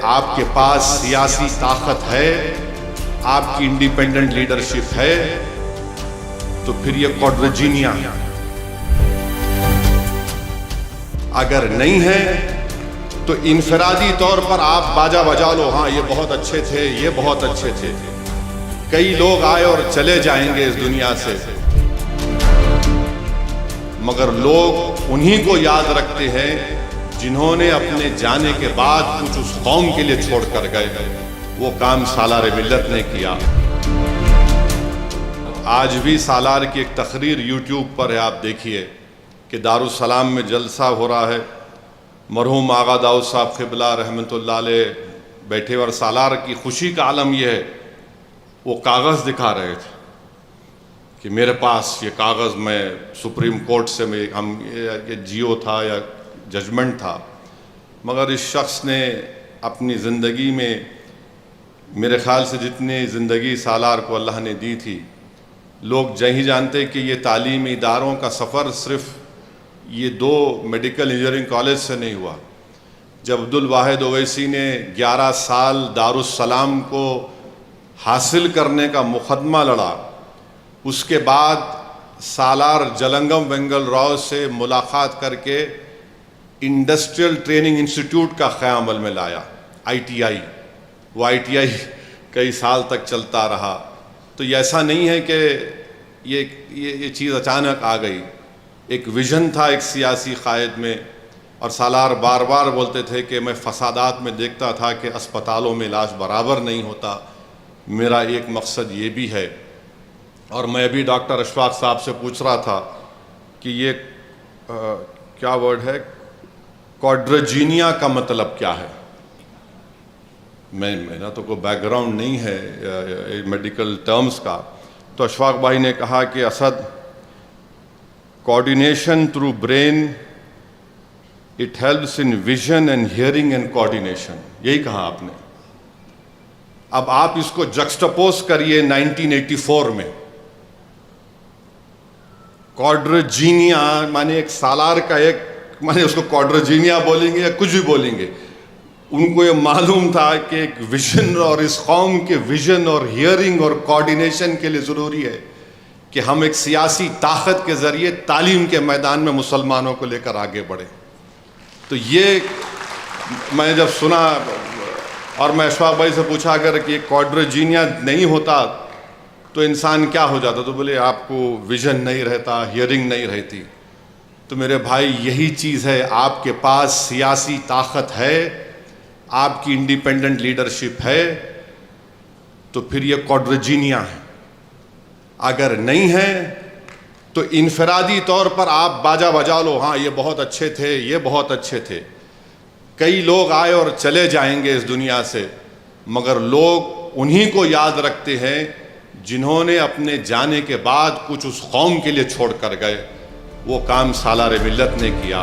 آپ کے پاس سیاسی طاقت ہے، آپ کی انڈیپینڈنٹ لیڈرشپ ہے، تو پھر یہ کوڈرجینیا ہے۔ اگر نہیں ہے تو انفرادی طور پر آپ باجا بجا لو، ہاں یہ بہت اچھے تھے، یہ بہت اچھے تھے۔ کئی لوگ آئے اور چلے جائیں گے اس دنیا سے، مگر لوگ انہی کو یاد رکھتے ہیں جنہوں نے اپنے جانے کے بعد کچھ اس قوم کے لیے چھوڑ کر گئے۔ وہ کام سالار ملت نے کیا۔ آج بھی سالار کی ایک تقریر یوٹیوب پر ہے، آپ دیکھیے کہ دارالسلام میں جلسہ ہو رہا ہے، مرحوم آغا داؤد صاحب قبلہ رحمۃ اللہ علیہ بیٹھے، اور سالار کی خوشی کا عالم یہ ہے، وہ کاغذ دکھا رہے تھے کہ میرے پاس یہ کاغذ، میں سپریم کورٹ سے یہ جیو تھا یا ججمنٹ تھا، مگر اس شخص نے اپنی زندگی میں میرے خیال سے جتنی زندگی سالار کو اللہ نے دی تھی، لوگ نہیں جانتے کہ یہ تعلیمی اداروں کا سفر صرف یہ 2 میڈیکل انجینئرنگ کالج سے نہیں ہوا۔ جب عبدالواحد اویسی نے 11 سال دارالسلام کو حاصل کرنے کا مقدمہ لڑا، اس کے بعد سالار جلنگم وینگل راؤ سے ملاقات کر کے انڈسٹریل ٹریننگ انسٹیٹیوٹ کا قیام عمل میں لایا، ITI۔ وہ ITI کئی سال تک چلتا رہا۔ تو یہ ایسا نہیں ہے کہ یہ چیز اچانک آ گئی، ایک ویژن تھا ایک سیاسی قائد میں۔ اور سالار بار بار بولتے تھے کہ میں فسادات میں دیکھتا تھا کہ اسپتالوں میں علاج برابر نہیں ہوتا، میرا ایک مقصد یہ بھی ہے۔ اور میں ابھی ڈاکٹر اشفاق صاحب سے پوچھ رہا تھا کہ یہ کیا ورڈ ہے، کوڈرجینیا کا مطلب کیا ہے؟ میرا تو کوئی بیک گراؤنڈ نہیں ہے میڈیکل ٹرمز کا۔ تو اشفاق بھائی نے کہا کہ Asad, coordination through brain, it helps in vision and hearing and coordination, یہی کہا آپ نے۔ اب آپ اس کو جکسٹاپوز کریے 1984 میں، کوڈرجینیا مانے ایک سالار کا ایک مانے اس کو کوڈرجینیا بولیں گے یا کچھ بھی بولیں گے، ان کو یہ معلوم تھا کہ ایک ویژن، اور اس قوم کے ویژن اور ہیئرنگ اور کوآرڈینیشن کے لیے ضروری ہے کہ ہم ایک سیاسی طاقت کے ذریعے تعلیم کے میدان میں مسلمانوں کو لے کر آگے بڑھیں۔ تو یہ میں جب سنا، اور میں اشفاق بھائی سے پوچھا اگر کہ کوڈرجینیا نہیں ہوتا تو انسان کیا ہو جاتا، تو بولے آپ کو ویژن نہیں رہتا، ہیئرنگ نہیں رہتی۔ تو میرے بھائی یہی چیز ہے، آپ کے پاس سیاسی طاقت ہے، آپ کی انڈیپینڈنٹ لیڈرشپ ہے، تو پھر یہ کوڈرجینیا ہے۔ اگر نہیں ہے تو انفرادی طور پر آپ باجا بجا لو، ہاں یہ بہت اچھے تھے، یہ بہت اچھے تھے۔ کئی لوگ آئے اور چلے جائیں گے اس دنیا سے، مگر لوگ انہی کو یاد رکھتے ہیں جنہوں نے اپنے جانے کے بعد کچھ اس قوم کے لیے چھوڑ کر گئے۔ وہ کام سالار ملت نے کیا۔